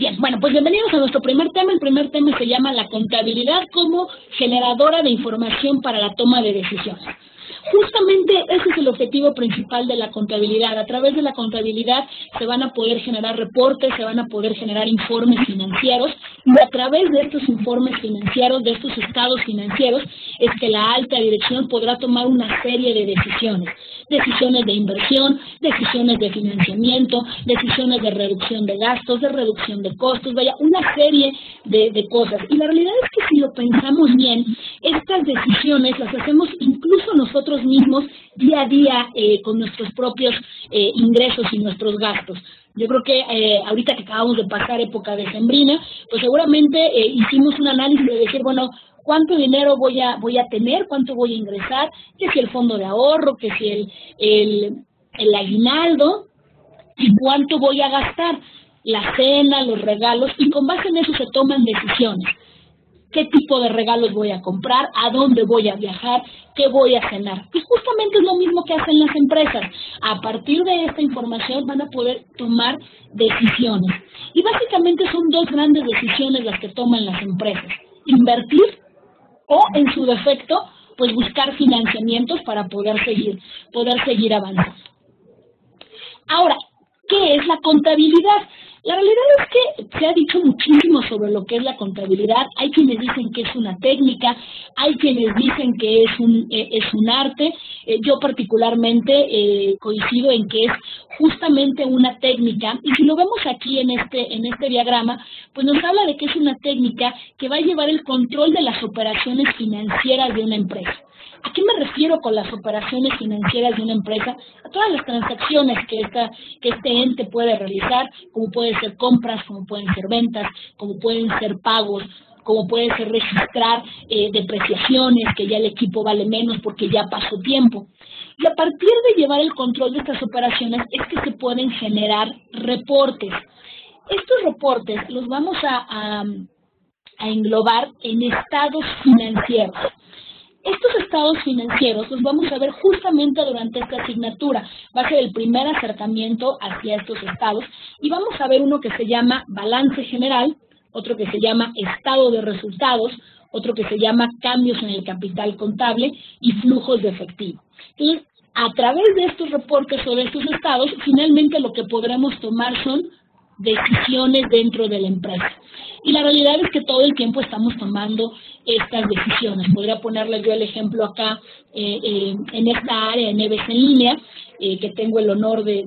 Bien, bueno, pues bienvenidos a nuestro primer tema. El primer tema se llama la contabilidad como generadora de información para la toma de decisiones. Justamente ese es el objetivo principal de la contabilidad. A través de la contabilidad se van a poder generar reportes, se van a poder generar informes financieros, y a través de estos informes financieros, de estos estados financieros, es que la alta dirección podrá tomar una serie de decisiones. Decisiones de inversión, decisiones de financiamiento, decisiones de reducción de gastos, de reducción de costos, vaya, una serie de cosas. Y la realidad es que si lo pensamos bien, estas decisiones las hacemos incluso nosotros mismos día a día con nuestros propios ingresos y nuestros gastos. Yo creo que ahorita que acabamos de pasar época decembrina, pues seguramente hicimos un análisis de decir, bueno, ¿cuánto dinero voy a tener? ¿Cuánto voy a ingresar? Que si el fondo de ahorro, que si el aguinaldo, y cuánto voy a gastar, la cena, los regalos, y con base en eso se toman decisiones. ¿Qué tipo de regalos voy a comprar? ¿A dónde voy a viajar? ¿Qué voy a cenar? Y justamente es lo mismo que hacen las empresas. A partir de esta información van a poder tomar decisiones. Y básicamente son dos grandes decisiones las que toman las empresas. Invertir o, en su defecto, pues buscar financiamientos para poder seguir avanzando. Ahora, ¿qué es la contabilidad? La realidad es que se ha dicho muchísimo sobre lo que es la contabilidad. Hay quienes dicen que es una técnica, hay quienes dicen que es un arte. Yo particularmente coincido en que es justamente una técnica. Y si lo vemos aquí en este diagrama, pues nos habla de que es una técnica que va a llevar el control de las operaciones financieras de una empresa. ¿A qué me refiero con las operaciones financieras de una empresa? A todas las transacciones que este ente puede realizar, como pueden ser compras, como pueden ser ventas, como pueden ser pagos, como puede ser registrar depreciaciones, que ya el equipo vale menos porque ya pasó tiempo. Y a partir de llevar el control de estas operaciones es que se pueden generar reportes. Estos reportes los vamos a englobar en estados financieros. Estos estados financieros los vamos a ver justamente durante esta asignatura. Va a ser el primer acercamiento hacia estos estados y vamos a ver uno que se llama balance general, otro que se llama estado de resultados, otro que se llama cambios en el capital contable y flujos de efectivo. Entonces, a través de estos reportes o de estos estados, finalmente lo que podremos tomar son decisiones dentro de la empresa. Y la realidad es que todo el tiempo estamos tomando estas decisiones. Podría ponerles yo el ejemplo acá en esta área en EBS en línea, que tengo el honor de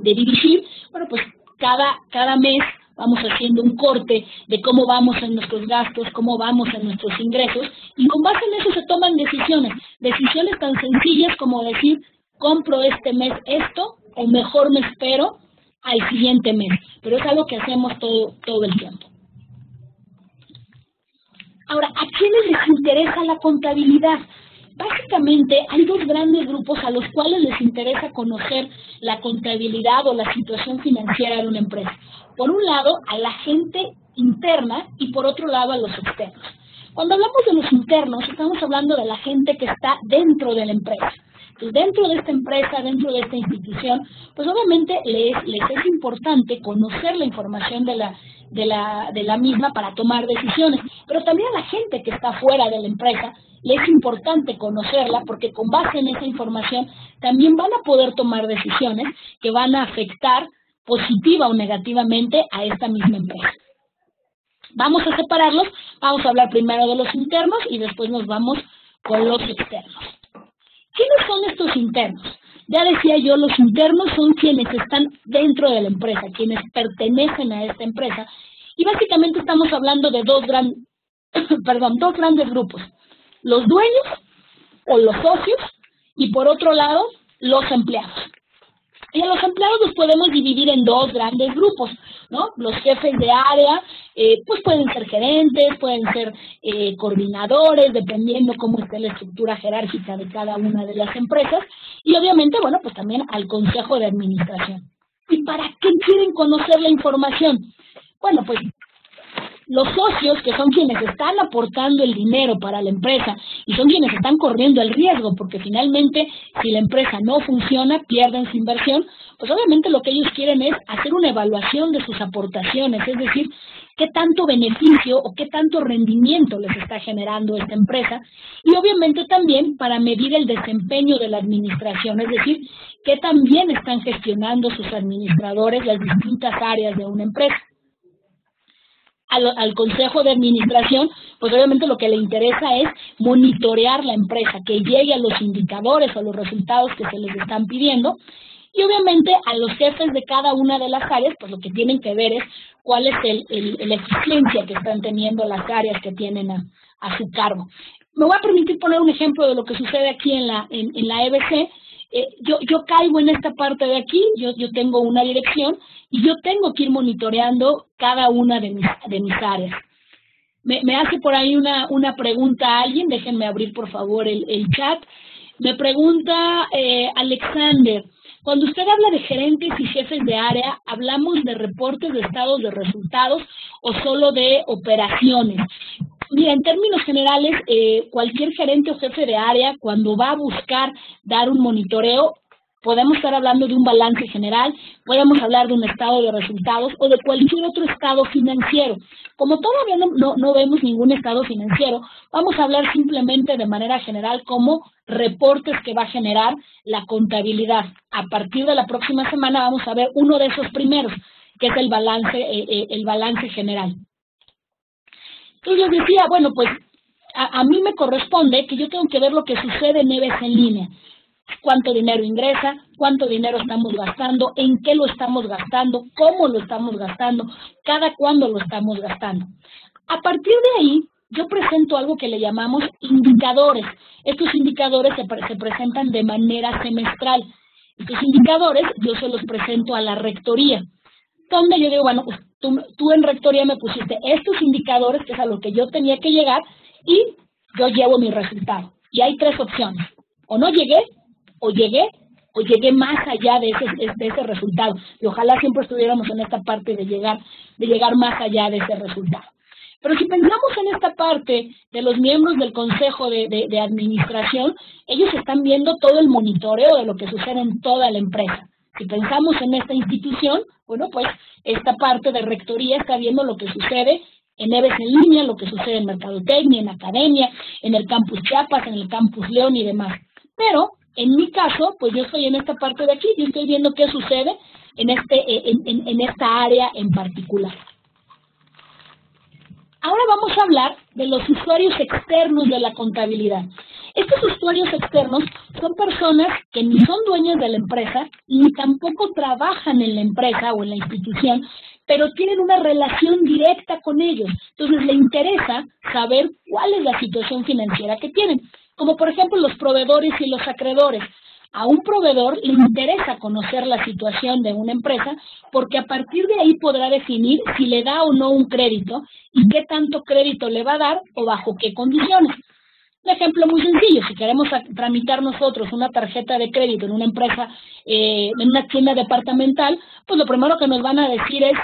dirigir. Bueno, pues cada mes vamos haciendo un corte de cómo vamos en nuestros gastos, cómo vamos en nuestros ingresos, y con base en eso se toman decisiones. Decisiones tan sencillas como decir, compro este mes esto, o mejor me espero al siguiente mes, pero es algo que hacemos todo el tiempo. Ahora, ¿a quiénes les interesa la contabilidad? Básicamente hay dos grandes grupos a los cuales les interesa conocer la contabilidad o la situación financiera de una empresa. Por un lado, a la gente interna y por otro lado a los externos. Cuando hablamos de los internos, estamos hablando de la gente que está dentro de la empresa. Entonces, dentro de esta empresa, dentro de esta institución, pues obviamente les es importante conocer la información de la misma para tomar decisiones. Pero también a la gente que está fuera de la empresa le es importante conocerla porque con base en esa información también van a poder tomar decisiones que van a afectar positiva o negativamente a esta misma empresa. Vamos a separarlos, vamos a hablar primero de los internos y después nos vamos con los externos. ¿Quiénes son estos internos? Ya decía yo, los internos son quienes están dentro de la empresa, quienes pertenecen a esta empresa. Y básicamente estamos hablando de dos grandes grupos. Los dueños o los socios y por otro lado, los empleados. Y a los empleados los podemos dividir en dos grandes grupos, ¿no? Los jefes de área, pues pueden ser gerentes, pueden ser coordinadores, dependiendo cómo esté la estructura jerárquica de cada una de las empresas. Y obviamente, bueno, pues también al consejo de administración. ¿Y para qué quieren conocer la información? Bueno, pues Los socios, que son quienes están aportando el dinero para la empresa y son quienes están corriendo el riesgo, porque finalmente si la empresa no funciona, pierden su inversión, pues obviamente lo que ellos quieren es hacer una evaluación de sus aportaciones, es decir, qué tanto beneficio o qué tanto rendimiento les está generando esta empresa, y obviamente también para medir el desempeño de la administración, es decir, qué tan bien están gestionando sus administradores las distintas áreas de una empresa. Al consejo de administración, pues obviamente lo que le interesa es monitorear la empresa, que llegue a los indicadores o los resultados que se les están pidiendo, y obviamente a los jefes de cada una de las áreas, pues lo que tienen que ver es cuál es la eficiencia que están teniendo las áreas que tienen a su cargo. Me voy a permitir poner un ejemplo de lo que sucede aquí en la EBC. Yo caigo en esta parte de aquí, yo tengo una dirección y yo tengo que ir monitoreando cada una de mis áreas. Me hace por ahí una pregunta a alguien, déjenme abrir por favor el chat. Me pregunta Alexander, cuando usted habla de gerentes y jefes de área, ¿hablamos de reportes de estados de resultados o solo de operaciones? Mira, en términos generales, cualquier gerente o jefe de área, cuando va a buscar dar un monitoreo, podemos estar hablando de un balance general, podemos hablar de un estado de resultados o de cualquier otro estado financiero. Como todavía no vemos ningún estado financiero, vamos a hablar simplemente de manera general como reportes que va a generar la contabilidad. A partir de la próxima semana vamos a ver uno de esos primeros, que es el balance general. Entonces yo decía, bueno, pues a mí me corresponde que yo tengo que ver lo que sucede en EBC en línea. Cuánto dinero ingresa, cuánto dinero estamos gastando, en qué lo estamos gastando, cómo lo estamos gastando, cada cuándo lo estamos gastando. A partir de ahí, yo presento algo que le llamamos indicadores. Estos indicadores se presentan de manera semestral. Estos indicadores yo se los presento a la rectoría, donde yo digo, bueno, pues tú en rectoría me pusiste estos indicadores, que es a lo que yo tenía que llegar, y yo llevo mi resultado. Y hay tres opciones: o no llegué, o llegué más allá de ese resultado. Y ojalá siempre estuviéramos en esta parte de llegar más allá de ese resultado. Pero si pensamos en esta parte de los miembros del consejo de administración, ellos están viendo todo el monitoreo de lo que sucede en toda la empresa. Si pensamos en esta institución, bueno, pues esta parte de rectoría está viendo lo que sucede en EBC en línea, lo que sucede en Mercadotecnia, en Academia, en el Campus Chiapas, en el Campus León y demás. Pero en mi caso, pues yo estoy en esta parte de aquí, yo estoy viendo qué sucede en esta área en particular. Ahora vamos a hablar de los usuarios externos de la contabilidad. Estos usuarios externos son personas que ni son dueñas de la empresa, ni tampoco trabajan en la empresa o en la institución, pero tienen una relación directa con ellos. Entonces, le interesa saber cuál es la situación financiera que tienen. Como por ejemplo los proveedores y los acreedores. A un proveedor le interesa conocer la situación de una empresa porque a partir de ahí podrá definir si le da o no un crédito y qué tanto crédito le va a dar o bajo qué condiciones. Un ejemplo muy sencillo: si queremos tramitar nosotros una tarjeta de crédito en una empresa, en una tienda departamental, pues lo primero que nos van a decir es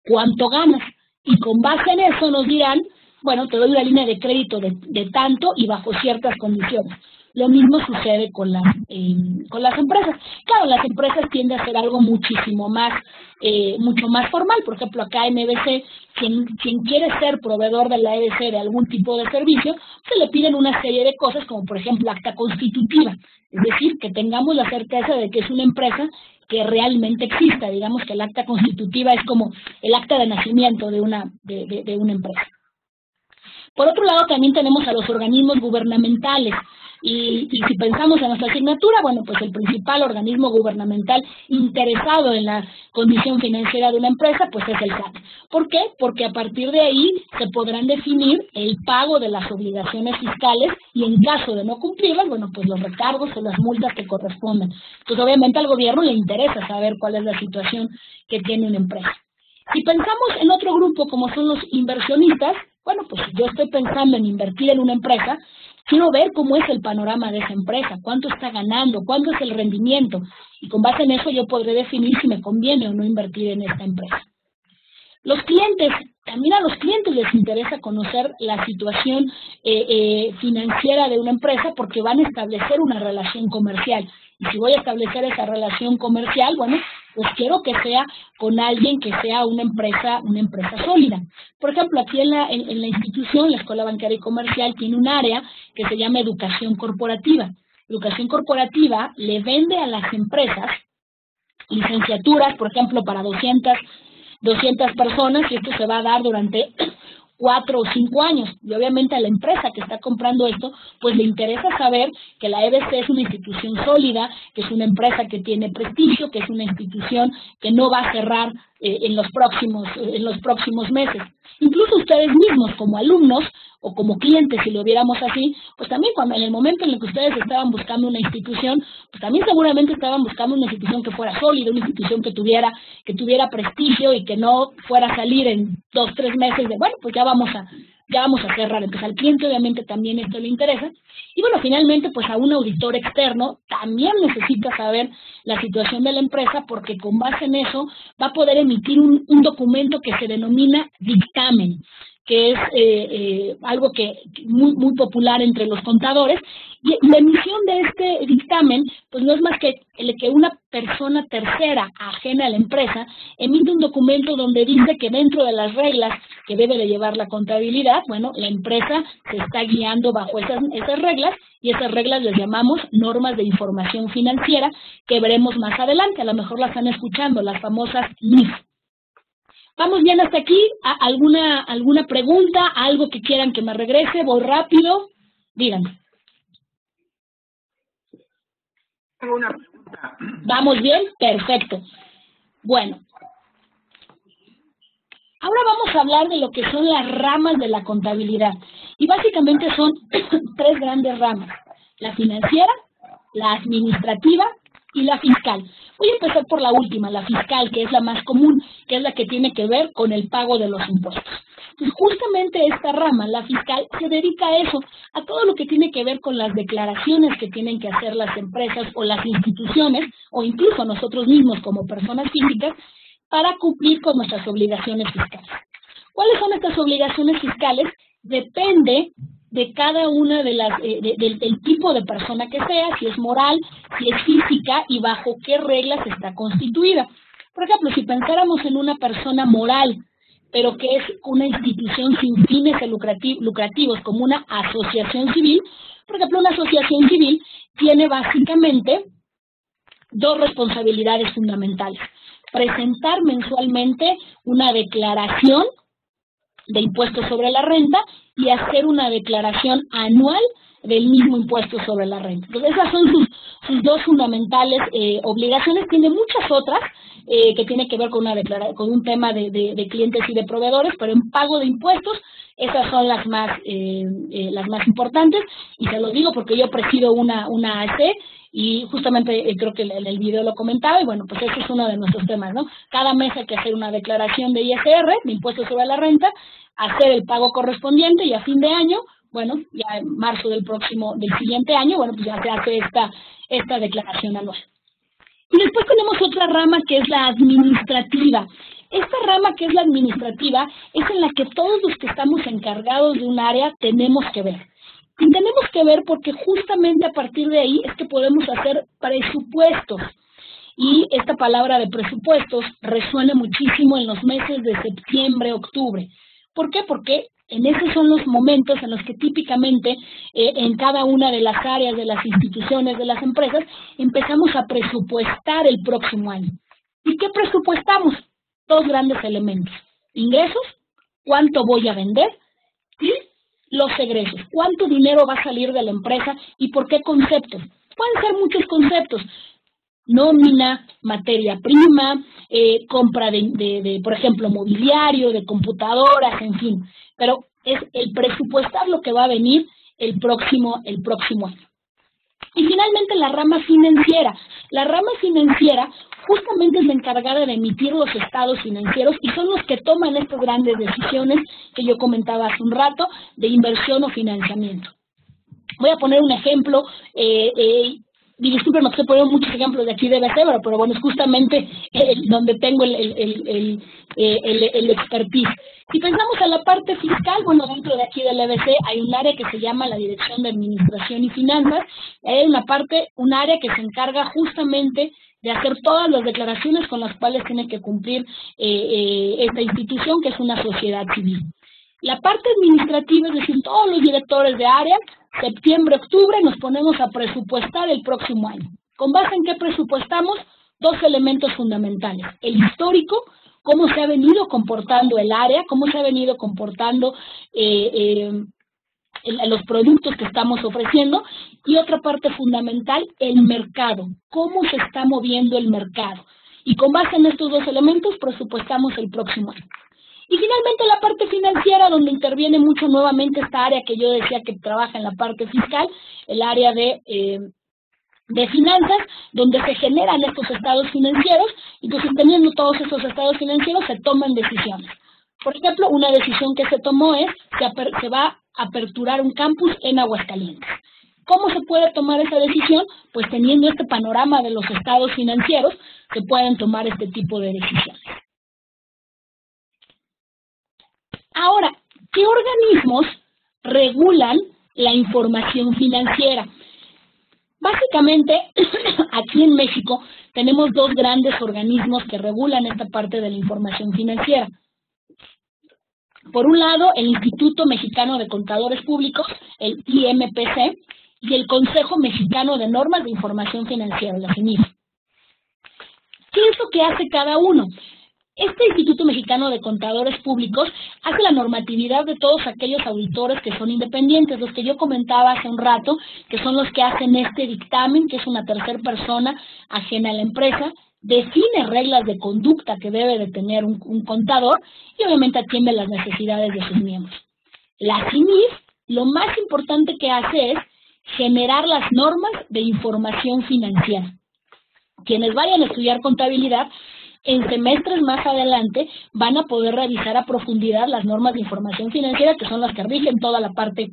cuánto ganas, y con base en eso nos dirán, bueno, te doy una línea de crédito de tanto y bajo ciertas condiciones. Lo mismo sucede con las empresas. Claro, las empresas tienden a hacer algo muchísimo más, mucho más formal. Por ejemplo, acá en EBC, quien quiere ser proveedor de la EBC de algún tipo de servicio, se le piden una serie de cosas, como por ejemplo acta constitutiva. Es decir, que tengamos la certeza de que es una empresa que realmente exista. Digamos que el acta constitutiva es como el acta de nacimiento de una empresa. Por otro lado, también tenemos a los organismos gubernamentales. Y si pensamos en nuestra asignatura, bueno, pues el principal organismo gubernamental interesado en la condición financiera de una empresa, pues es el SAT. ¿Por qué? Porque a partir de ahí se podrán definir el pago de las obligaciones fiscales y en caso de no cumplirlas, bueno, pues los recargos o las multas que correspondan. Entonces, obviamente al gobierno le interesa saber cuál es la situación que tiene una empresa. Si pensamos en otro grupo como son los inversionistas, bueno, pues si yo estoy pensando en invertir en una empresa, quiero ver cómo es el panorama de esa empresa, cuánto está ganando, cuánto es el rendimiento, y con base en eso yo podré definir si me conviene o no invertir en esta empresa. Los clientes también a los clientes les interesa conocer la situación financiera de una empresa porque van a establecer una relación comercial. Y si voy a establecer esa relación comercial, bueno, pues quiero que sea con alguien que sea una empresa sólida. Por ejemplo, aquí en la institución, la Escuela Bancaria y Comercial tiene un área que se llama Educación Corporativa. Educación Corporativa le vende a las empresas licenciaturas, por ejemplo, para 200 personas, y esto se va a dar durante 4 o 5 años. Y obviamente a la empresa que está comprando esto, pues le interesa saber que la EBC es una institución sólida, que es una empresa que tiene prestigio, que es una institución que no va a cerrar en los próximos meses. Incluso ustedes mismos como alumnos o como clientes, si lo viéramos así, pues también en el momento en el que ustedes estaban buscando una institución, pues también seguramente estaban buscando una institución que fuera sólida, una institución que tuviera prestigio y que no fuera a salir en 2 o 3 meses de, bueno, pues ya vamos a cerrar. Entonces al cliente obviamente también esto le interesa. Y bueno, finalmente pues a un auditor externo también necesita saber la situación de la empresa porque con base en eso va a poder emitir un documento que se denomina dictamen, que es algo que muy popular entre los contadores, y la emisión de este dictamen, pues no es más que una persona tercera ajena a la empresa emite un documento donde dice que dentro de las reglas que debe de llevar la contabilidad, bueno, la empresa se está guiando bajo esas reglas, y esas reglas les llamamos normas de información financiera, que veremos más adelante, a lo mejor las están escuchando, las famosas NIF. ¿Vamos bien hasta aquí? ¿Alguna pregunta? ¿Algo que quieran que me regrese? ¿Voy rápido? Díganme. Tengo una pregunta. ¿Vamos bien? Perfecto. Bueno. Ahora vamos a hablar de lo que son las ramas de la contabilidad. Y básicamente son 3 grandes ramas. La financiera, la administrativa y la fiscal. Voy a empezar por la última, la fiscal, que es la más común, que es la que tiene que ver con el pago de los impuestos. Pues justamente esta rama, la fiscal, se dedica a eso, a todo lo que tiene que ver con las declaraciones que tienen que hacer las empresas o las instituciones, o incluso nosotros mismos como personas físicas, para cumplir con nuestras obligaciones fiscales. ¿Cuáles son estas obligaciones fiscales? Depende de cada una de las del tipo de persona que sea, si es moral, si es física y bajo qué reglas está constituida. Por ejemplo, si pensáramos en una persona moral, pero que es una institución sin fines lucrativos, como una asociación civil, por ejemplo, una asociación civil tiene básicamente 2 responsabilidades fundamentales: presentar mensualmente una declaración de impuestos sobre la renta y hacer una declaración anual del mismo impuesto sobre la renta. Entonces, esas son sus 2 fundamentales obligaciones. Tiene muchas otras que tienen que ver con un tema de clientes y de proveedores, pero en pago de impuestos, esas son las más importantes, y se los digo porque yo presido una AC, y justamente creo que en el video lo comentaba, y bueno, pues ese es uno de nuestros temas, ¿no? Cada mes hay que hacer una declaración de ISR, de impuestos sobre la renta, hacer el pago correspondiente, y a fin de año, bueno, ya en marzo del siguiente año, bueno, pues ya se hace esta declaración anual. Y después tenemos otra rama que es la administrativa. Esta rama que es la administrativa es en la que todos los que estamos encargados de un área tenemos que ver. Y tenemos que ver porque justamente a partir de ahí es que podemos hacer presupuestos. Y esta palabra de presupuestos resuena muchísimo en los meses de septiembre, octubre. ¿Por qué? Porque en esos son los momentos en los que típicamente en cada una de las áreas, de las instituciones, de las empresas, empezamos a presupuestar el próximo año. ¿Y qué presupuestamos? 2 grandes elementos: ingresos, cuánto voy a vender, y los egresos, cuánto dinero va a salir de la empresa y por qué conceptos. Pueden ser muchos conceptos: nómina, materia prima, compra de, por ejemplo, mobiliario, de computadoras, en fin. Pero es el presupuestar lo que va a venir el próximo año. Y finalmente la rama financiera. La rama financiera justamente es la encargada de emitir los estados financieros y son los que toman estas grandes decisiones que yo comentaba hace un rato de inversión o financiamiento. Voy a poner un ejemplo disculpen, se ponen muchos ejemplos de aquí de BC, pero bueno, es justamente donde tengo el expertise. Si pensamos en la parte fiscal, bueno, dentro de aquí del EBC hay un área que se llama la Dirección de Administración y Finanzas. Hay un área que se encarga justamente de hacer todas las declaraciones con las cuales tiene que cumplir esta institución, que es una sociedad civil. La parte administrativa, es decir, todos los directores de área, septiembre, octubre, nos ponemos a presupuestar el próximo año. ¿Con base en qué presupuestamos? Dos elementos fundamentales. El histórico, cómo se ha venido comportando el área, cómo se ha venido comportando los productos que estamos ofreciendo, y otra parte fundamental, el mercado, cómo se está moviendo el mercado. Y con base en estos dos elementos presupuestamos el próximo año. Y finalmente la parte financiera, donde interviene mucho nuevamente esta área que yo decía que trabaja en la parte fiscal, el área de finanzas, donde se generan estos estados financieros, y pues teniendo todos esos estados financieros se toman decisiones. Por ejemplo, una decisión que se tomó es que se va a aperturar un campus en Aguascalientes. ¿Cómo se puede tomar esa decisión? Pues teniendo este panorama de los estados financieros, se pueden tomar este tipo de decisiones. Ahora, ¿qué organismos regulan la información financiera? Básicamente, aquí en México tenemos dos grandes organismos que regulan esta parte de la información financiera. Por un lado, el Instituto Mexicano de Contadores Públicos, el IMPC, y el Consejo Mexicano de Normas de Información Financiera, la CENIF. ¿Qué es lo que hace cada uno? Este Instituto Mexicano de Contadores Públicos hace la normatividad de todos aquellos auditores que son independientes, los que yo comentaba hace un rato, que son los que hacen este dictamen, que es una tercera persona ajena a la empresa, define reglas de conducta que debe de tener un contador y obviamente atiende las necesidades de sus miembros. La CINIF, lo más importante que hace es generar las normas de información financiera. Quienes vayan a estudiar contabilidad, en semestres más adelante van a poder revisar a profundidad las normas de información financiera, que son las que rigen toda la parte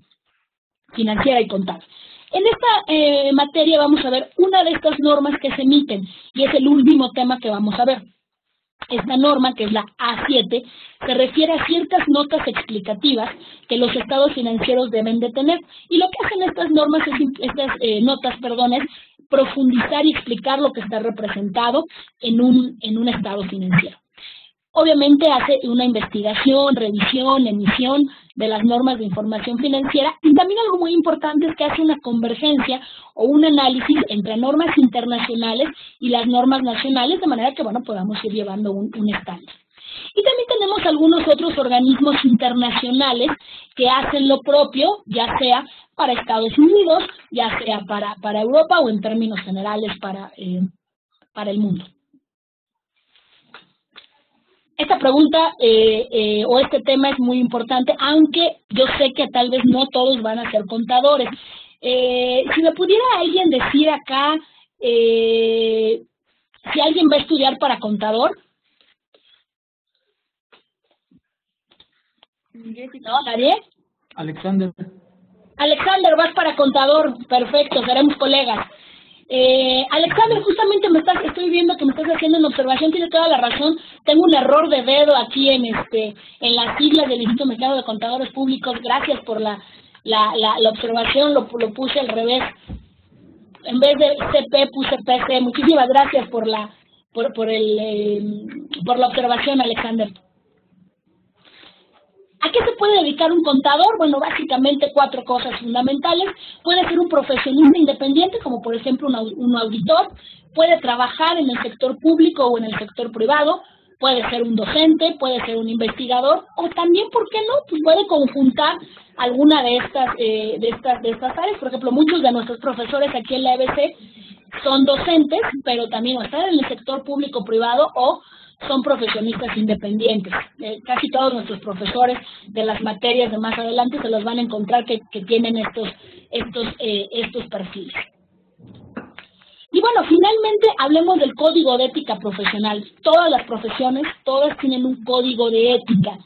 financiera y contable. En esta materia vamos a ver una de estas normas que se emiten, y es el último tema que vamos a ver. Esta norma, que es la A7, se refiere a ciertas notas explicativas que los estados financieros deben de tener. Y lo que hacen estas normas, notas, es profundizar y explicar lo que está representado en un estado financiero. Obviamente hace una investigación, revisión, emisión de las normas de información financiera, y también algo muy importante es que hace una convergencia o un análisis entre normas internacionales y las normas nacionales, de manera que, bueno, podamos ir llevando un estándar. Y también tenemos algunos otros organismos internacionales que hacen lo propio, ya sea para Estados Unidos, ya sea para Europa o en términos generales para el mundo. Esta pregunta o este tema es muy importante, aunque yo sé que tal vez no todos van a ser contadores. Si me pudiera alguien decir acá, si alguien va a estudiar para contador. ¿No? ¿Nadie? Alexander. Alexander, vas para contador. Perfecto, seremos colegas. Alexander, justamente estoy viendo que me estás haciendo una observación, tienes toda la razón. Tengo un error de dedo aquí en las siglas del Instituto Mexicano de Contadores Públicos. Gracias por la observación, lo puse al revés. En vez de CP puse PC. Muchísimas gracias por la observación, Alexander. ¿A qué se puede dedicar un contador? Bueno, básicamente 4 cosas fundamentales. Puede ser un profesionista independiente, como por ejemplo un auditor. Puede trabajar en el sector público o en el sector privado. Puede ser un docente, puede ser un investigador, o también, ¿por qué no? Pues puede conjuntar alguna de estas áreas. Por ejemplo, muchos de nuestros profesores aquí en la EBC son docentes, pero también están en el sector público-privado o son profesionistas independientes. Casi todos nuestros profesores de las materias de más adelante se los van a encontrar que tienen estos perfiles. Y bueno, finalmente hablemos del código de ética profesional. Todas las profesiones, todas tienen un código de ética.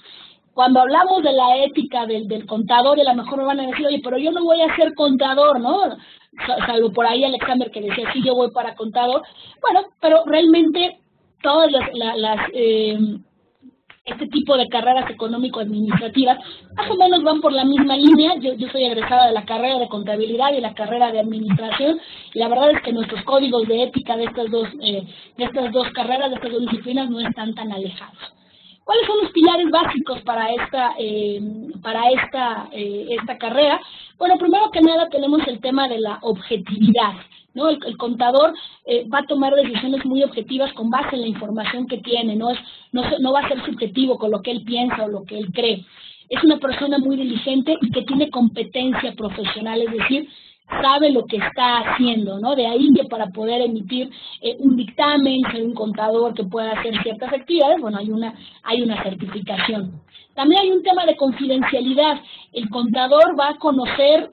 cuando hablamos de la ética del contador, y a lo mejor me van a decir, oye, pero yo no voy a ser contador, ¿no? Salvo por ahí Alexander que decía, sí, yo voy para contador. Bueno, pero realmente todas este tipo de carreras económico-administrativas más o menos van por la misma línea. Yo soy egresada de la carrera de contabilidad y la carrera de administración, y la verdad es que nuestros códigos de ética de estas dos carreras, de estas dos disciplinas, no están tan alejados. ¿Cuáles son los pilares básicos para esta carrera? Bueno, primero que nada tenemos el tema de la objetividad, ¿no? El contador va a tomar decisiones muy objetivas con base en la información que tiene, no va a ser subjetivo con lo que él piensa o lo que él cree. Es una persona muy diligente y que tiene competencia profesional, es decir, sabe lo que está haciendo, ¿no? De ahí que para poder emitir un dictamen, ser un contador que pueda hacer ciertas actividades, bueno, hay una certificación. También hay un tema de confidencialidad. El contador va a conocer,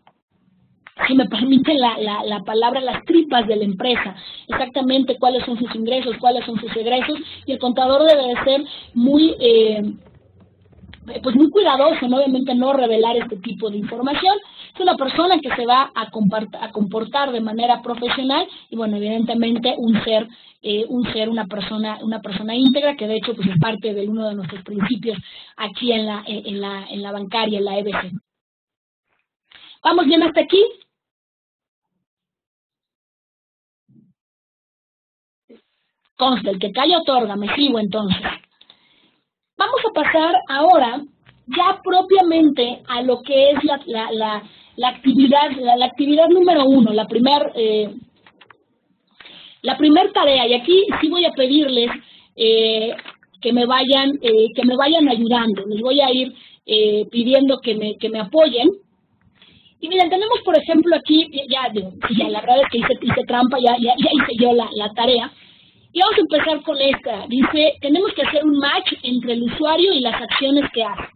si me permiten la palabra, las tripas de la empresa, exactamente cuáles son sus ingresos, cuáles son sus egresos, y el contador debe de ser muy cuidadoso, ¿no? Obviamente no revelar este tipo de información. Es una persona que se va a comportar de manera profesional y, bueno, evidentemente una persona íntegra, que de hecho pues es parte de uno de nuestros principios aquí en la bancaria, en la EBC. ¿Vamos bien hasta aquí? Consta, el que calla otorga, me sigo entonces. Vamos a pasar ahora ya propiamente a lo que es la actividad número 1, la primer tarea, y aquí sí voy a pedirles que me vayan ayudando. Les voy a ir pidiendo que me apoyen. Y miren, tenemos por ejemplo aquí, ya la verdad es que hice trampa, ya hice yo la tarea. Y vamos a empezar con esta. Dice, tenemos que hacer un match entre el usuario y las acciones que hace.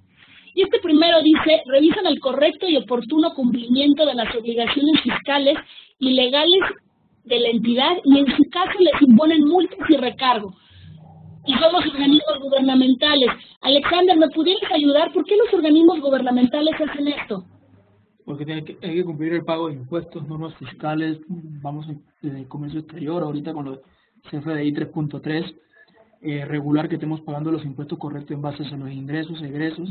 Y este primero dice, revisan el correcto y oportuno cumplimiento de las obligaciones fiscales y legales de la entidad y en su caso les imponen multas y recargo. Y son los organismos gubernamentales. Alexander, ¿me pudieras ayudar? ¿Por qué los organismos gubernamentales hacen esto? Porque hay que cumplir el pago de impuestos, normas fiscales, vamos de comercio exterior, ahorita con los CFDI 3.3, regular que estemos pagando los impuestos correctos en base a los ingresos, egresos,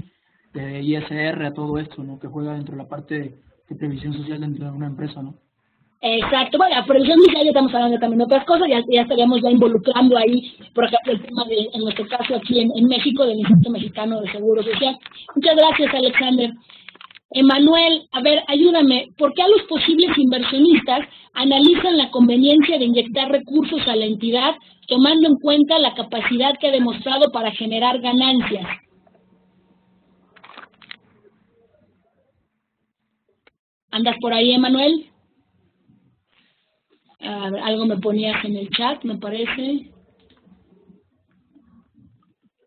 de ISR a todo esto, ¿no? Que juega dentro de la parte de previsión social dentro de una empresa, ¿no? Exacto, bueno, la previsión social ya estamos hablando también de otras cosas, ya estaríamos ya involucrando ahí, por ejemplo, el tema en nuestro caso aquí en México, del Instituto Mexicano de Seguro Social. Muchas gracias, Alexander. Emanuel, a ver, ayúdame, ¿por qué a los posibles inversionistas analizan la conveniencia de inyectar recursos a la entidad tomando en cuenta la capacidad que ha demostrado para generar ganancias? ¿Andas por ahí, Emanuel? A ver, algo me ponías en el chat, me parece.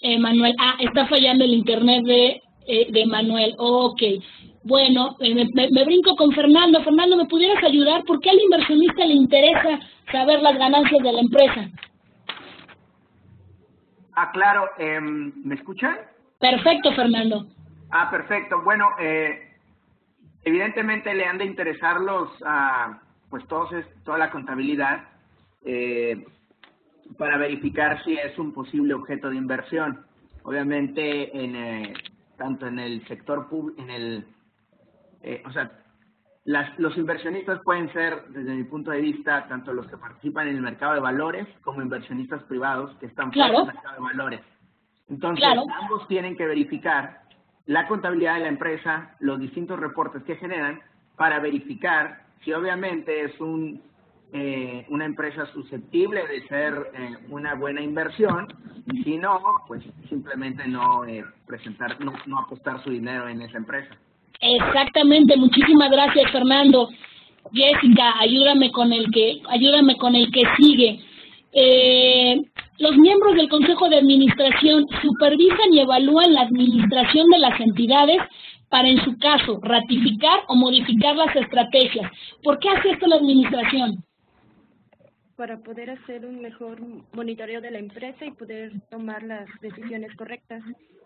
Emanuel, está fallando el internet de Manuel. Ok. Bueno, me brinco con Fernando. Fernando, ¿me pudieras ayudar? ¿Por qué al inversionista le interesa saber las ganancias de la empresa? Claro. ¿Me escuchan? Perfecto, Fernando. Perfecto. Bueno, evidentemente le han de interesar pues toda la contabilidad para verificar si es un posible objeto de inversión. Obviamente, tanto en el sector público, los inversionistas pueden ser, desde mi punto de vista, tanto los que participan en el mercado de valores como inversionistas privados que están fuera del mercado de valores. Entonces, ambos tienen que verificar la contabilidad de la empresa, los distintos reportes que generan, para verificar si obviamente es una empresa susceptible de ser una buena inversión, y si no, pues simplemente no apostar su dinero en esa empresa. Exactamente, muchísimas gracias, Fernando. Jessica, ayúdame con el que sigue. Los miembros del Consejo de Administración supervisan y evalúan la administración de las entidades para, en su caso, ratificar o modificar las estrategias. ¿Por qué hace esto la administración? Para poder hacer un mejor monitoreo de la empresa y poder tomar las decisiones correctas.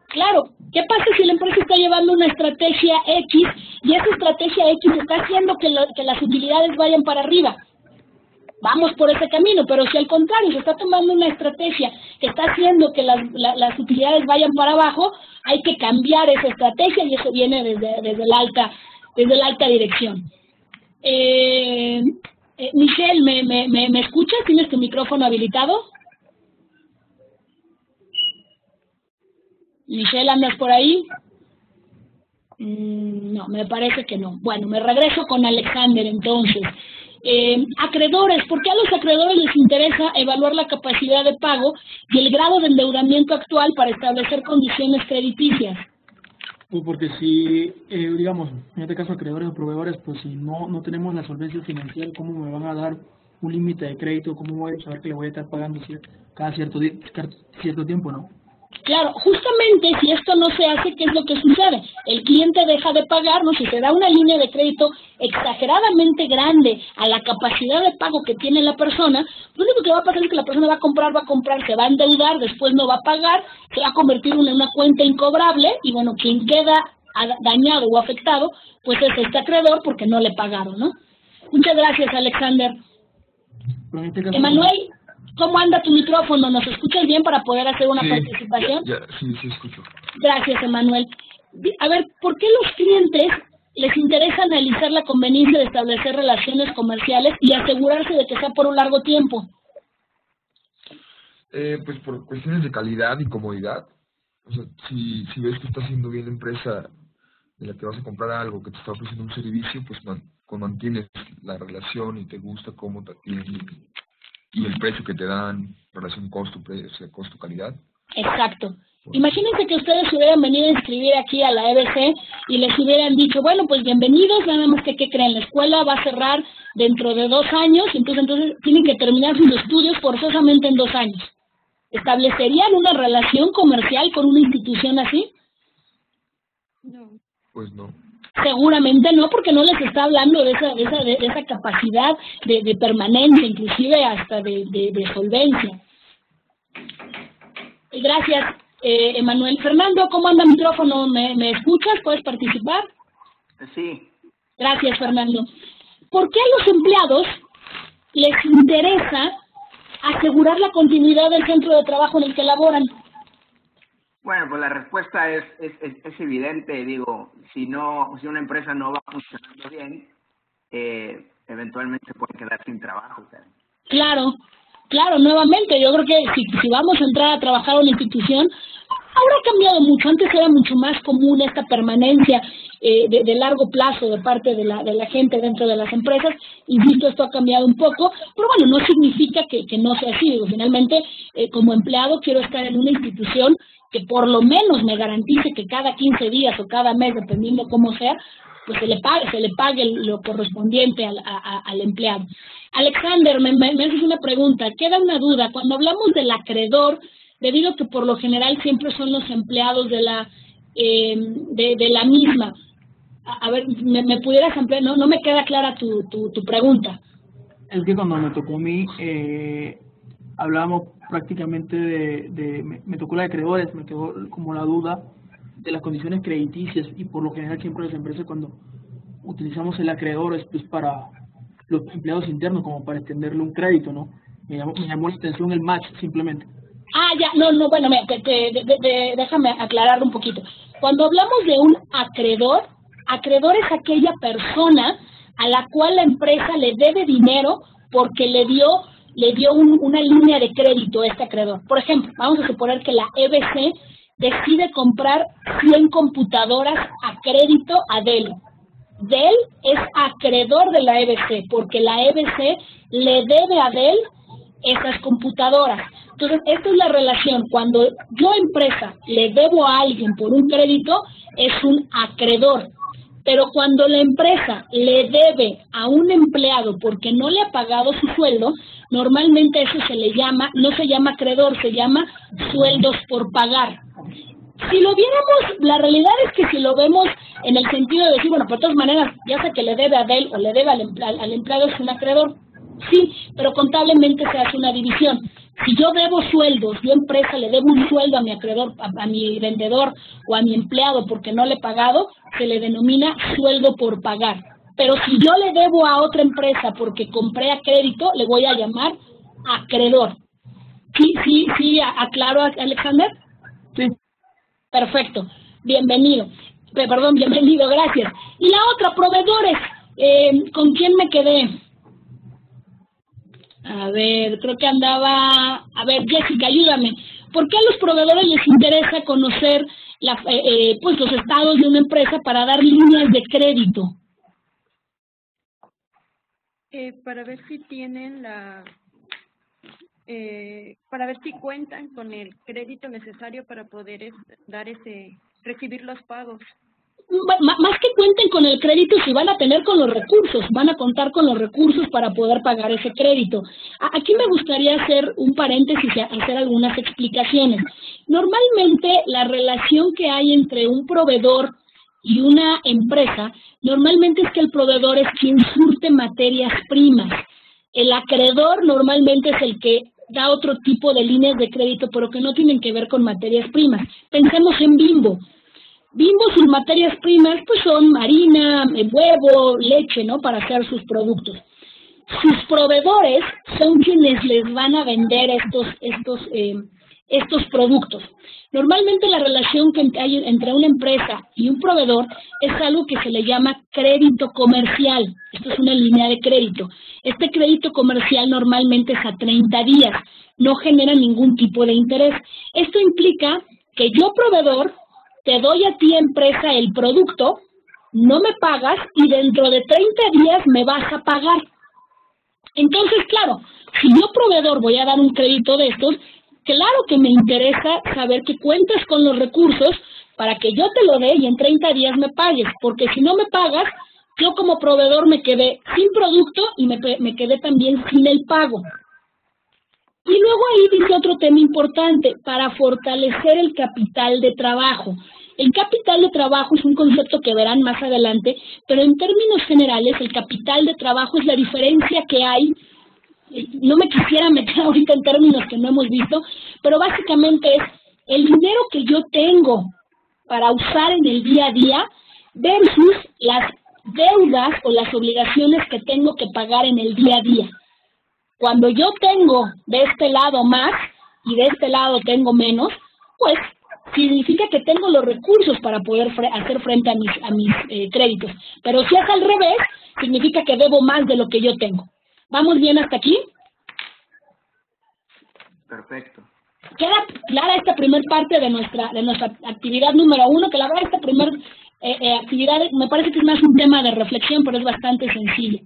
Claro, ¿qué pasa si la empresa está llevando una estrategia X y esa estrategia X está haciendo que las utilidades vayan para arriba? Vamos por ese camino, pero si al contrario se está tomando una estrategia que está haciendo que las utilidades vayan para abajo, hay que cambiar esa estrategia y eso viene desde la alta dirección. Michelle, ¿me escuchas? ¿Tienes tu micrófono habilitado? Michelle, ¿andas por ahí? No, me parece que no. Bueno, me regreso con Alexander entonces. Acreedores, ¿por qué a los acreedores les interesa evaluar la capacidad de pago y el grado de endeudamiento actual para establecer condiciones crediticias? Pues porque si, digamos, en este caso acreedores o proveedores, pues si no tenemos la solvencia financiera, ¿cómo me van a dar un límite de crédito? ¿Cómo voy a saber que le voy a estar pagando cada cierto tiempo, no? Claro, justamente si esto no se hace, ¿qué es lo que sucede? El cliente deja de pagar, ¿no? Si se da una línea de crédito exageradamente grande a la capacidad de pago que tiene la persona, lo único que va a pasar es que la persona va a comprar, se va a endeudar, después no va a pagar, se va a convertir en una cuenta incobrable y bueno, quien queda dañado o afectado, pues es este acreedor porque no le pagaron, ¿no? Muchas gracias, Alexander. Emanuel, ¿cómo anda tu micrófono? ¿Nos escuchas bien para poder hacer una participación? Sí, escucho. Gracias, Emanuel. A ver, ¿por qué los clientes les interesa analizar la conveniencia de establecer relaciones comerciales y asegurarse de que sea por un largo tiempo? Pues por cuestiones de calidad y comodidad. O sea, si ves que está haciendo bien la empresa de la que vas a comprar algo, que te está ofreciendo un servicio, pues mantienes la relación y te gusta cómo te atienden y el precio que te dan, relación costo-calidad. Exacto. Imagínense que ustedes se hubieran venido a inscribir aquí a la EBC y les hubieran dicho, bueno, pues bienvenidos, nada más que ¿qué creen? La escuela va a cerrar dentro de 2 años, entonces tienen que terminar sus estudios forzosamente en 2 años. ¿Establecerían una relación comercial con una institución así? No. Pues no. Seguramente no, porque no les está hablando de esa capacidad de permanencia, inclusive hasta de solvencia. Gracias, Emanuel. Fernando, ¿cómo anda el micrófono? ¿Me escuchas? ¿Puedes participar? Sí. Gracias, Fernando. ¿Por qué a los empleados les interesa asegurar la continuidad del centro de trabajo en el que laboran? Bueno, pues la respuesta es evidente. Digo, si una empresa no va funcionando bien, eventualmente puede quedar sin trabajo. Claro, nuevamente, yo creo que si vamos a entrar a trabajar a una institución, ahora ha cambiado mucho. Antes era mucho más común esta permanencia de largo plazo de parte de la gente dentro de las empresas. Insisto, esto ha cambiado un poco, pero bueno, no significa que no sea así. Digo, finalmente, como empleado quiero estar en una institución que por lo menos me garantice que cada 15 días o cada mes, dependiendo cómo sea, pues se le pague lo correspondiente al empleado. Alexander, me haces una pregunta, queda una duda. Cuando hablamos del acreedor, debido a que por lo general siempre son los empleados de la misma, a ver, ¿me pudieras ampliar? No me queda clara tu pregunta. Es que cuando me tocó a mí, hablábamos prácticamente me tocó la de acreedores, me quedó como la duda de las condiciones crediticias, y por lo general siempre las empresas cuando utilizamos el acreedor es pues para los empleados internos, como para extenderle un crédito, ¿no? Me llamó la atención el match, simplemente. Ya, bueno, déjame aclararlo un poquito. Cuando hablamos de un acreedor es aquella persona a la cual la empresa le debe dinero porque le dio una línea de crédito a este acreedor. Por ejemplo, vamos a suponer que la EBC decide comprar 100 computadoras a crédito a Dell. Dell es acreedor de la EBC porque la EBC le debe a Dell esas computadoras. Entonces, esta es la relación. Cuando yo, empresa, le debo a alguien por un crédito, es un acreedor. Pero cuando la empresa le debe a un empleado porque no le ha pagado su sueldo, normalmente eso no se llama acreedor, se llama sueldos por pagar. Si lo viéramos, la realidad es que si lo vemos en el sentido de decir, bueno, pues de todas maneras, ya sea que le debe a Dell o le debe al empleado, es un acreedor. Sí, pero contablemente se hace una división. Si yo debo sueldos, yo empresa le debo un sueldo a mi acreedor, a mi vendedor o a mi empleado porque no le he pagado, se le denomina sueldo por pagar. Pero si yo le debo a otra empresa porque compré a crédito, le voy a llamar acreedor. Sí, aclaro, Alexander. Sí. Perfecto. Bienvenido, gracias. Y la otra, proveedores. ¿Con quién me quedé? A ver, creo que andaba... A ver, Jessica, ayúdame. ¿Por qué a los proveedores les interesa conocer pues los estados de una empresa para dar líneas de crédito? Para ver si tienen para ver si cuentan con el crédito necesario para poder recibir los pagos. Más que cuenten con el crédito, si van a tener con los recursos, van a contar con los recursos para poder pagar ese crédito. Aquí me gustaría hacer un paréntesis y hacer algunas explicaciones. Normalmente la relación que hay entre un proveedor y una empresa, normalmente es que el proveedor es quien surte materias primas. El acreedor normalmente es el que da otro tipo de líneas de crédito, pero que no tienen que ver con materias primas. Pensemos en Bimbo. Bimbo, sus materias primas pues son harina, huevo, leche, ¿no? Para hacer sus productos. Sus proveedores son quienes les van a vender estos productos. Normalmente la relación que hay entre una empresa y un proveedor es algo que se le llama crédito comercial. Esto es una línea de crédito. Este crédito comercial normalmente es a 30 días, no genera ningún tipo de interés. Esto implica que yo, proveedor, te doy a ti, empresa, el producto, no me pagas y dentro de 30 días me vas a pagar. Entonces, claro, si yo, proveedor, voy a dar un crédito de estos, claro que me interesa saber que cuentas con los recursos para que yo te lo dé y en 30 días me pagues, porque si no me pagas, yo como proveedor me quedé sin producto y me quedé también sin el pago. Y luego ahí dice otro tema importante, para fortalecer el capital de trabajo. El capital de trabajo es un concepto que verán más adelante, pero en términos generales el capital de trabajo es la diferencia que hay. No me quisiera meter ahorita en términos que no hemos visto, pero básicamente es el dinero que yo tengo para usar en el día a día versus las deudas o las obligaciones que tengo que pagar en el día a día. Cuando yo tengo de este lado más y de este lado tengo menos, pues significa que tengo los recursos para poder hacer frente a mis créditos. Pero si es al revés, significa que debo más de lo que yo tengo. ¿Vamos bien hasta aquí? Perfecto. Queda clara esta primera parte de nuestra actividad número 1, que la verdad esta primera actividad me parece que es más un tema de reflexión, pero es bastante sencillo.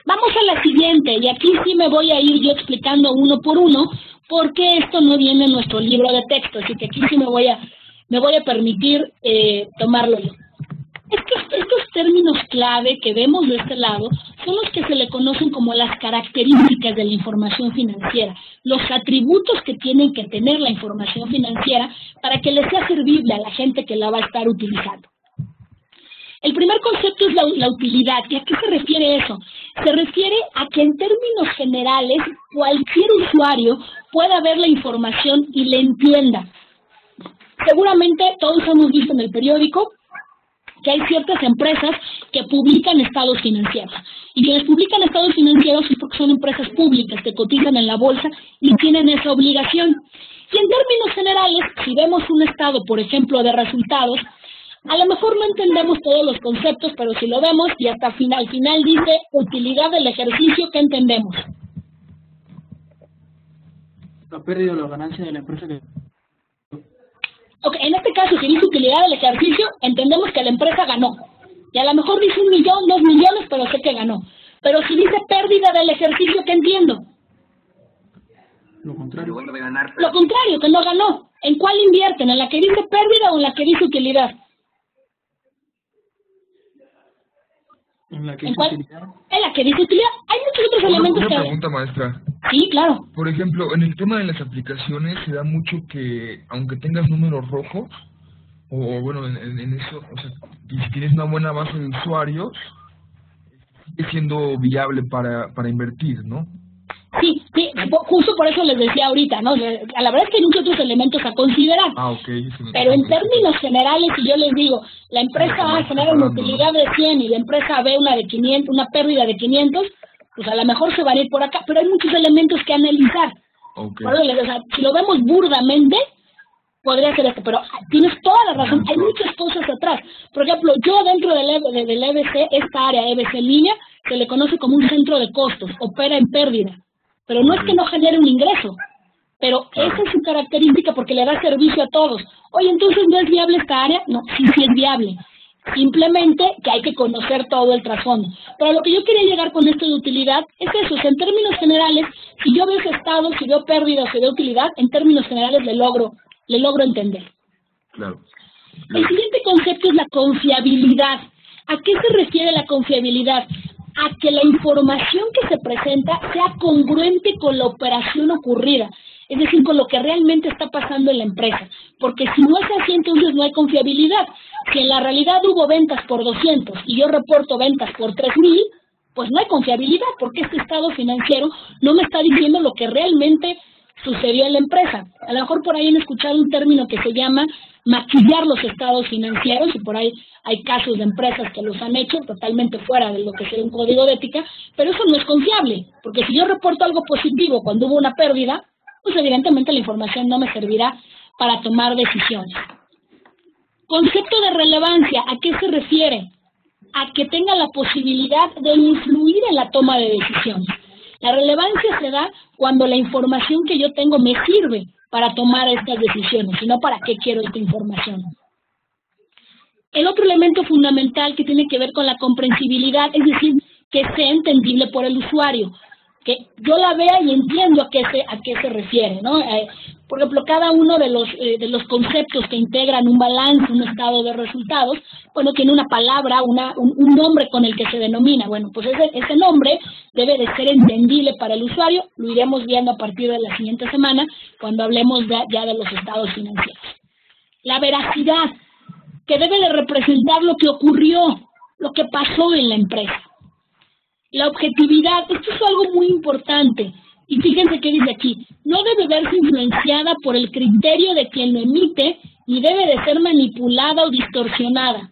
Vamos a la siguiente, y aquí sí me voy a ir yo explicando uno por uno, porque esto no viene en nuestro libro de texto, así que aquí sí me voy a permitir tomarlo yo. Estos términos clave que vemos de este lado son los que se le conocen como las características de la información financiera, los atributos que tienen que tener la información financiera para que le sea servible a la gente que la va a estar utilizando. El primer concepto es la utilidad. ¿Y a qué se refiere eso? Se refiere a que en términos generales cualquier usuario pueda ver la información y la entienda. Seguramente todos hemos visto en el periódico que hay ciertas empresas que publican estados financieros. Y quienes publican estados financieros es porque son empresas públicas que cotizan en la bolsa y tienen esa obligación. Y en términos generales, si vemos un estado, por ejemplo, de resultados, a lo mejor no entendemos todos los conceptos, pero si lo vemos y hasta al final dice utilidad del ejercicio, ¿qué entendemos? La pérdida o la ganancia de la empresa que... Ok, en este caso, si dice utilidad del ejercicio, entendemos que la empresa ganó. Y a lo mejor dice 1 millón, 2 millones, pero sé que ganó. Pero si dice pérdida del ejercicio, ¿qué entiendo? Lo contrario. Lo contrario, que no ganó. ¿En cuál invierten? ¿En la que dice pérdida o en la que dice utilidad? ¿En la que dice utilidad? En la que dice utilidad. Hay muchos otros elementos que... Una pregunta, maestra. Sí, claro. Por ejemplo, en el tema de las aplicaciones se da mucho que, aunque tengas números rojos, o bueno, en eso, o sea, si tienes una buena base de usuarios, sigue siendo viable para invertir, ¿no? Sí, Sí, justo por eso les decía ahorita, ¿no? La verdad es que hay muchos otros elementos a considerar. Pero en términos generales, si yo les digo, la empresa A genera una utilidad de 100 y la empresa B una de 500, una pérdida de 500, pues a lo mejor se van a ir por acá, pero hay muchos elementos que analizar. Por eso o sea, si lo vemos burdamente, podría ser esto, pero tienes toda la razón, hay muchas cosas atrás. Por ejemplo, yo dentro del EBC, esta área EBC en línea, se le conoce como un centro de costos, opera en pérdida, pero no es que no genere un ingreso, pero esa es su característica porque le da servicio a todos. Oye, entonces, ¿no es viable esta área? No, sí es viable. Simplemente que hay que conocer todo el trasfondo. Pero lo que yo quería llegar con esto de utilidad es eso, en términos generales, si yo veo ese estado, si veo pérdida o si veo utilidad, en términos generales le logro entender. Claro. El siguiente concepto es la confiabilidad. ¿A qué se refiere la confiabilidad? A que la información que se presenta sea congruente con la operación ocurrida, es decir, con lo que realmente está pasando en la empresa. Porque si no es así, entonces no hay confiabilidad. Si en la realidad hubo ventas por 200 y yo reporto ventas por 3,000, pues no hay confiabilidad, porque este estado financiero no me está diciendo lo que realmente sucedió en la empresa. A lo mejor por ahí han escuchado un término que se llama maquillar los estados financieros, y por ahí hay casos de empresas que los han hecho totalmente fuera de lo que sería un código de ética, pero eso no es confiable, porque si yo reporto algo positivo cuando hubo una pérdida, pues evidentemente la información no me servirá para tomar decisiones. Concepto de relevancia, ¿a qué se refiere? A que tenga la posibilidad de influir en la toma de decisiones. La relevancia se da cuando la información que yo tengo me sirve para tomar estas decisiones, sino para qué quiero esta información. El otro elemento fundamental que tiene que ver con la comprensibilidad, es decir, que sea entendible por el usuario, que yo la vea y entiendo a qué se refiere, ¿no? Por ejemplo, cada uno de los conceptos que integran un balance, un estado de resultados, bueno, tiene una palabra, un nombre con el que se denomina. Bueno, pues ese nombre debe de ser entendible para el usuario. Lo iremos viendo a partir de la siguiente semana, cuando hablemos ya de los estados financieros. La veracidad, que debe de representar lo que ocurrió, lo que pasó en la empresa. La objetividad, esto es algo muy importante. Y fíjense qué dice aquí, no debe verse influenciada por el criterio de quien lo emite, ni debe de ser manipulada o distorsionada.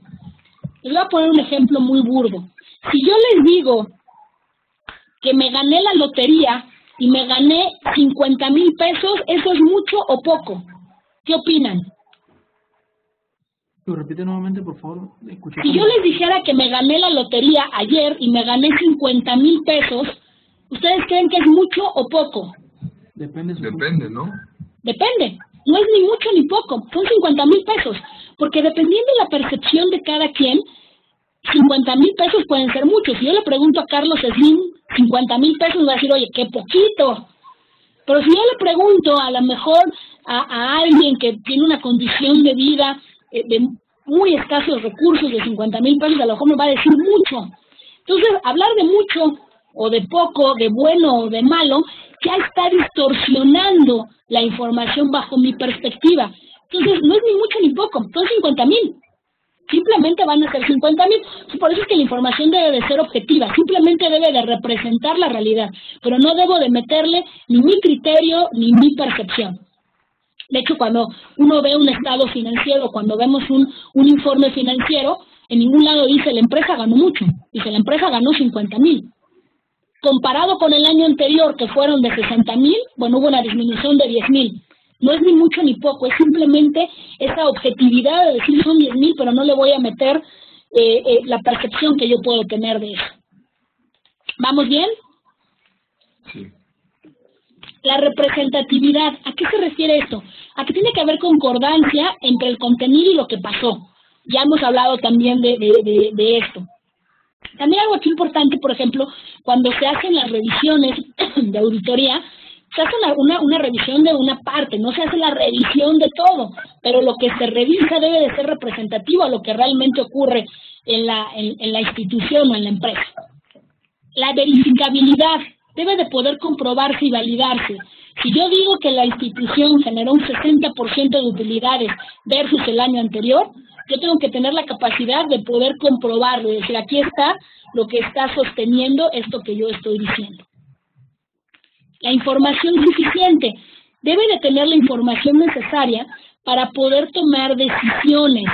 Les voy a poner un ejemplo muy burdo. Si yo les digo que me gané la lotería y me gané 50,000 pesos, ¿eso es mucho o poco? ¿Qué opinan? Lo repite nuevamente, por favor. Si yo les dijera que me gané la lotería ayer y me gané 50,000 pesos, ¿ustedes creen que es mucho o poco? Depende, ¿no? Depende. No es ni mucho ni poco. Son 50,000 pesos. Porque dependiendo de la percepción de cada quien, 50,000 pesos pueden ser muchos. Si yo le pregunto a Carlos Slim, 50,000 pesos, va a decir, oye, qué poquito. Pero si yo le pregunto a lo mejor a alguien que tiene una condición de vida de muy escasos recursos, de 50,000 pesos, a lo mejor me va a decir mucho. Entonces, hablar de mucho o de poco, de bueno o de malo, ya está distorsionando la información bajo mi perspectiva. Entonces, no es ni mucho ni poco, son 50,000. Simplemente van a ser 50,000. Por eso es que la información debe de ser objetiva, simplemente debe de representar la realidad, pero no debo de meterle ni mi criterio ni mi percepción. De hecho, cuando uno ve un estado financiero, cuando vemos un informe financiero, en ningún lado dice la empresa ganó mucho, dice la empresa ganó 50,000. Comparado con el año anterior, que fueron de 60,000, bueno, hubo una disminución de 10,000. No es ni mucho ni poco, es simplemente esa objetividad de decir son 10,000, pero no le voy a meter la percepción que yo puedo tener de eso. ¿Vamos bien? Sí. La representatividad, ¿a qué se refiere esto? A que tiene que haber concordancia entre el contenido y lo que pasó. Ya hemos hablado también de esto. También algo aquí importante, por ejemplo, cuando se hacen las revisiones de auditoría, se hace una revisión de una parte, no se hace la revisión de todo, pero lo que se revisa debe de ser representativo a lo que realmente ocurre en la institución o en la empresa. La verificabilidad debe de poder comprobarse y validarse. Si yo digo que la institución generó un 60% de utilidades versus el año anterior, yo tengo que tener la capacidad de poder comprobarlo, es decir, aquí está lo que está sosteniendo esto que yo estoy diciendo. la información suficiente. Debe de tener la información necesaria para poder tomar decisiones.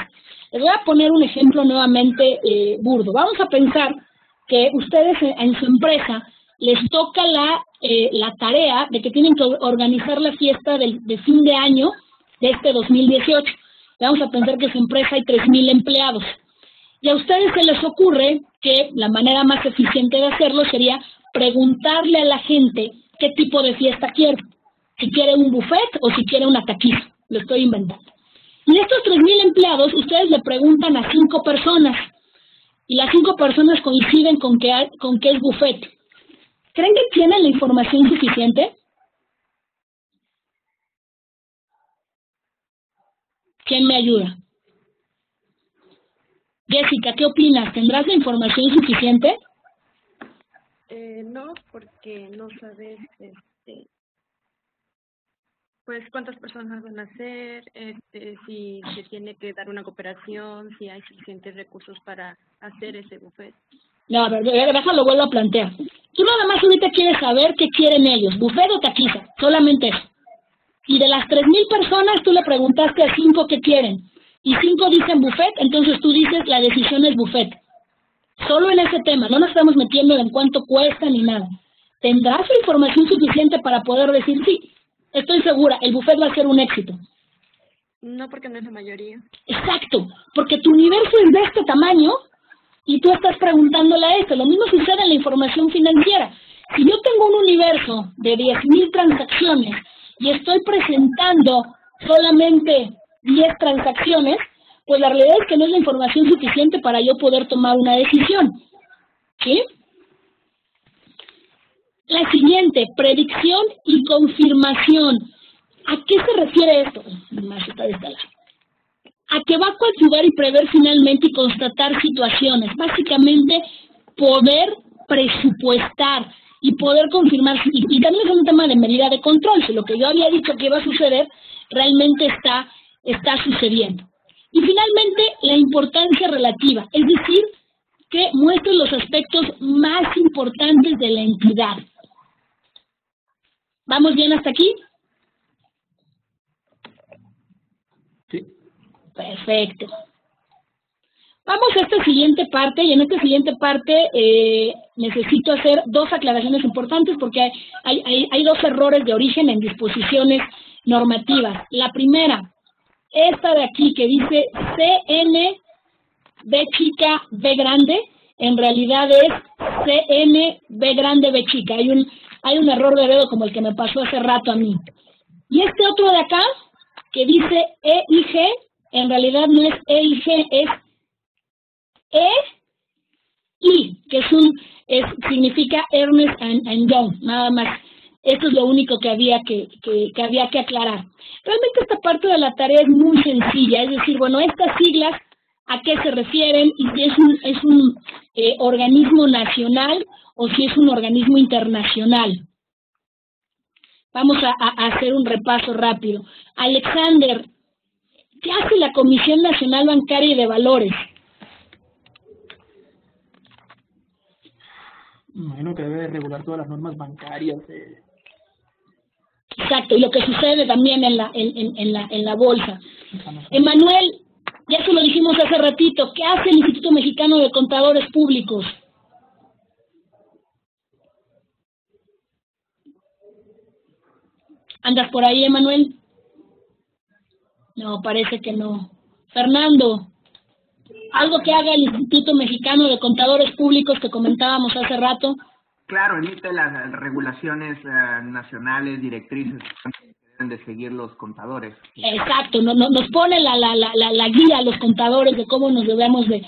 Les voy a poner un ejemplo nuevamente burdo. Vamos a pensar que ustedes en su empresa les toca la tarea de que tienen que organizar la fiesta de fin de año de este 2018. Vamos a pensar que en su empresa hay 3,000 empleados. Y a ustedes se les ocurre que la manera más eficiente de hacerlo sería preguntarle a la gente qué tipo de fiesta quiere. Si quiere un buffet o si quiere una taquiza. Lo estoy inventando. Y de estos 3,000 empleados, ustedes le preguntan a 5 personas. Y las 5 personas coinciden con que es buffet. ¿Creen que tienen la información suficiente? ¿Quién me ayuda? Jessica, ¿qué opinas? ¿Tendrás la información suficiente? No, porque no sabes pues cuántas personas van a ser, si se tiene que dar una cooperación, si hay suficientes recursos para hacer ese buffet. No, a ver, déjalo, vuelvo a plantear. Tú nada más ahorita quieres saber qué quieren ellos, buffet o taquiza, solamente eso. Y de las 3,000 personas, tú le preguntaste a 5 qué quieren. Y 5 dicen buffet, entonces tú dices la decisión es buffet. Solo en ese tema, no nos estamos metiendo en cuánto cuesta ni nada. ¿Tendrás la información suficiente para poder decir sí? Estoy segura, el buffet va a ser un éxito. No, porque no es la mayoría. Exacto, porque tu universo es de este tamaño y tú estás preguntándole a esto. Lo mismo sucede en la información financiera. Si yo tengo un universo de 10,000 transacciones y estoy presentando solamente 10 transacciones, pues la realidad es que no es la información suficiente para yo poder tomar una decisión. ¿Sí? La siguiente, predicción y confirmación. ¿A qué se refiere esto? Más está de esta lado. A que va a coadyuvar y prever finalmente y constatar situaciones. Básicamente, poder presupuestar y poder confirmar. Y también es un tema de medida de control. Si lo que yo había dicho que iba a suceder, realmente está sucediendo. Y finalmente, la importancia relativa. Es decir, que muestre los aspectos más importantes de la entidad. ¿Vamos bien hasta aquí? Sí. Perfecto. Vamos a esta siguiente parte, y en esta siguiente parte necesito hacer 2 aclaraciones importantes porque hay 2 errores de origen en disposiciones normativas. La primera, esta de aquí que dice CN B chica B grande, en realidad es CN B grande B chica. Hay un error de dedo como el que me pasó hace rato a mí. Y este otro de acá, que dice EIG, en realidad no es EIG, es EI, que significa Ernest and Young, nada más. Esto es lo único que había que aclarar. Realmente esta parte de la tarea es muy sencilla, es decir, bueno, estas siglas, ¿a qué se refieren? Y si es un organismo nacional o si es un organismo internacional. Vamos a hacer un repaso rápido. Alexander, ¿qué hace la Comisión Nacional Bancaria y de Valores? Imagino que debe regular todas las normas bancarias. Exacto, y lo que sucede también en la bolsa. Emanuel, ya se lo dijimos hace ratito, ¿qué hace el Instituto Mexicano de Contadores Públicos? ¿Andas por ahí, Emanuel? No, parece que no. Fernando, algo que haga el Instituto Mexicano de Contadores Públicos que comentábamos hace rato. Claro, emite las regulaciones nacionales, directrices que deben de seguir los contadores. Exacto, nos pone la guía a los contadores de cómo nos debemos de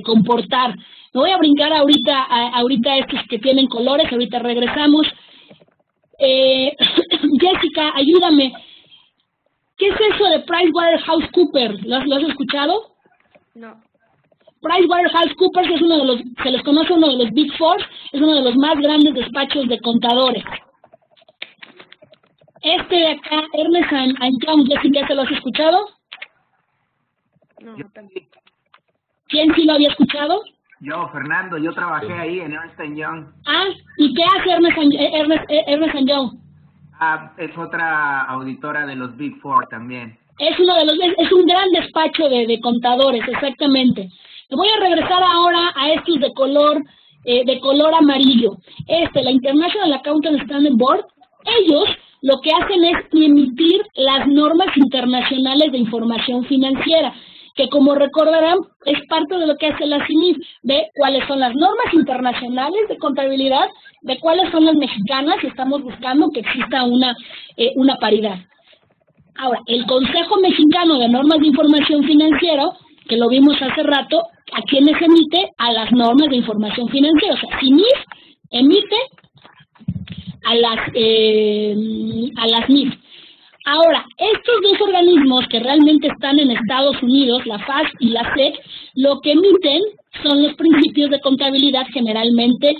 comportar. Me voy a brincar ahorita estos que tienen colores, ahorita regresamos. Jessica, ayúdame. ¿Qué es eso de PricewaterhouseCoopers? ¿Lo has escuchado? No. PricewaterhouseCoopers es se les conoce uno de los Big Four, es uno de los más grandes despachos de contadores. Este de acá, Ernest and Young, Jessica, ¿se lo has escuchado? No, también. ¿Quién sí lo había escuchado? Fernando, yo trabajé ahí en Ernst Young. Ah, ¿y qué hace Ernst Young? Es otra auditora de los Big Four también. Es un gran despacho de contadores, exactamente. Me voy a regresar ahora a estos de color amarillo. La International Accounting Standard Board, ellos lo que hacen es emitir las normas internacionales de información financiera, que como recordarán es parte de lo que hace la CINIF, de cuáles son las normas internacionales de contabilidad, de cuáles son las mexicanas, y estamos buscando que exista una paridad. Ahora, el Consejo Mexicano de Normas de Información Financiera, que lo vimos hace rato, ¿a quiénes emite? A las normas de información financiera. O sea, CINIF emite a las NIF. Ahora, estos dos organismos que realmente están en Estados Unidos, la FAS y la SEC, lo que emiten son los principios de contabilidad generalmente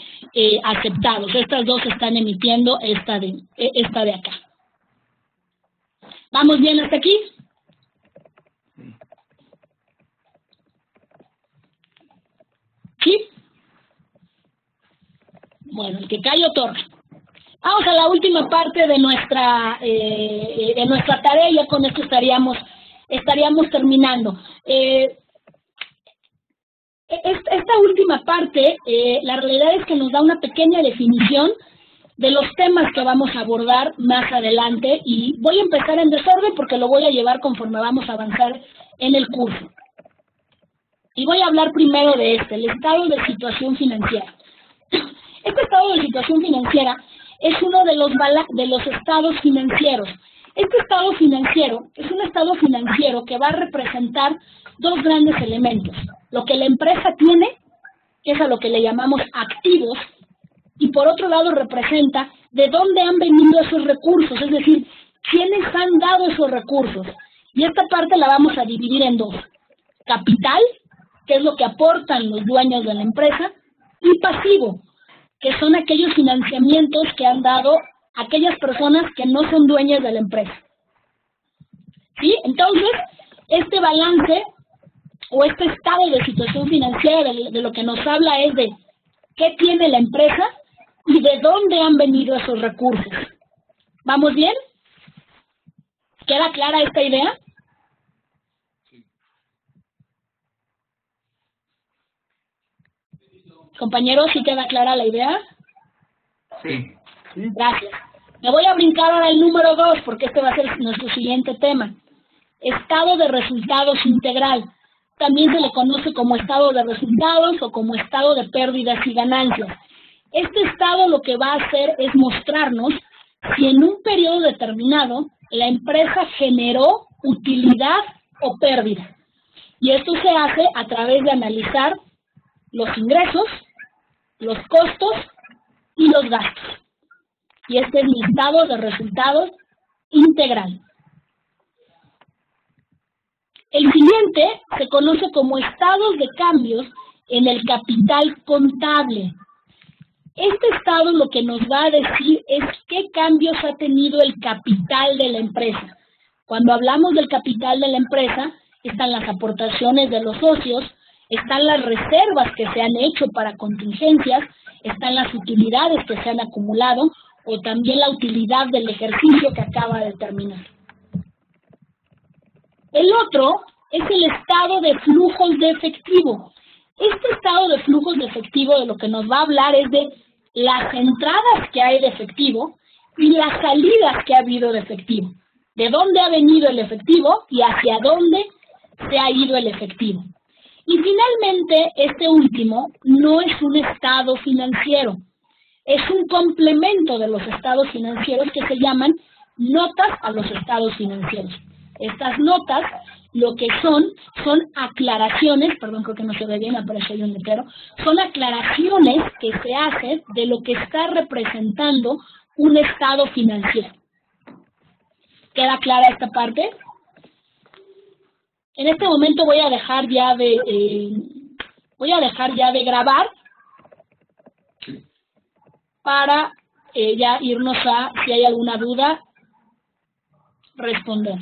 aceptados. Estas dos están emitiendo esta de acá. ¿Vamos bien hasta aquí? ¿Sí? Bueno, el que calla otorga. Vamos a la última parte de nuestra tarea y ya con esto estaríamos terminando. Esta última parte, la realidad es que nos da una pequeña definición de los temas que vamos a abordar más adelante, y voy a empezar en desorden porque lo voy a llevar conforme vamos a avanzar en el curso. Y voy a hablar primero de el estado de situación financiera. Este estado de situación financiera es uno de los estados financieros. Este estado financiero es un estado financiero que va a representar dos grandes elementos. Lo que la empresa tiene, que es a lo que le llamamos activos, y por otro lado representa de dónde han venido esos recursos, es decir, quiénes han dado esos recursos. Y esta parte la vamos a dividir en dos. Capital, que es lo que aportan los dueños de la empresa, y pasivo, que son aquellos financiamientos que han dado aquellas personas que no son dueñas de la empresa. ¿Sí? Entonces, este balance o este estado de situación financiera de lo que nos habla es de qué tiene la empresa y de dónde han venido esos recursos. ¿Vamos bien? ¿Queda clara esta idea? Compañeros, ¿sí queda clara la idea? Sí. Gracias. Me voy a brincar ahora el número 2 porque este va a ser nuestro siguiente tema. Estado de resultados integral. También se le conoce como estado de resultados o como estado de pérdidas y ganancias. Este estado lo que va a hacer es mostrarnos si en un periodo determinado la empresa generó utilidad o pérdida. Y esto se hace a través de analizar los ingresos, los costos y los gastos. Y este es mi estado de resultados integral. El siguiente se conoce como estados de cambios en el capital contable. Este estado lo que nos va a decir es qué cambios ha tenido el capital de la empresa. Cuando hablamos del capital de la empresa, están las aportaciones de los socios, están las reservas que se han hecho para contingencias, están las utilidades que se han acumulado o también la utilidad del ejercicio que acaba de terminar. El otro es el estado de flujos de efectivo. Este estado de flujos de efectivo de lo que nos va a hablar es de las entradas que hay de efectivo y las salidas que ha habido de efectivo. De dónde ha venido el efectivo y hacia dónde se ha ido el efectivo. Y finalmente, este último no es un estado financiero, es un complemento de los estados financieros que se llaman notas a los estados financieros. Estas notas lo que son aclaraciones, perdón, creo que no se ve bien, aparece ahí un letrero, son aclaraciones que se hacen de lo que está representando un estado financiero. ¿Queda clara esta parte? En este momento voy a dejar ya de grabar para ya irnos a, si hay alguna duda, responder.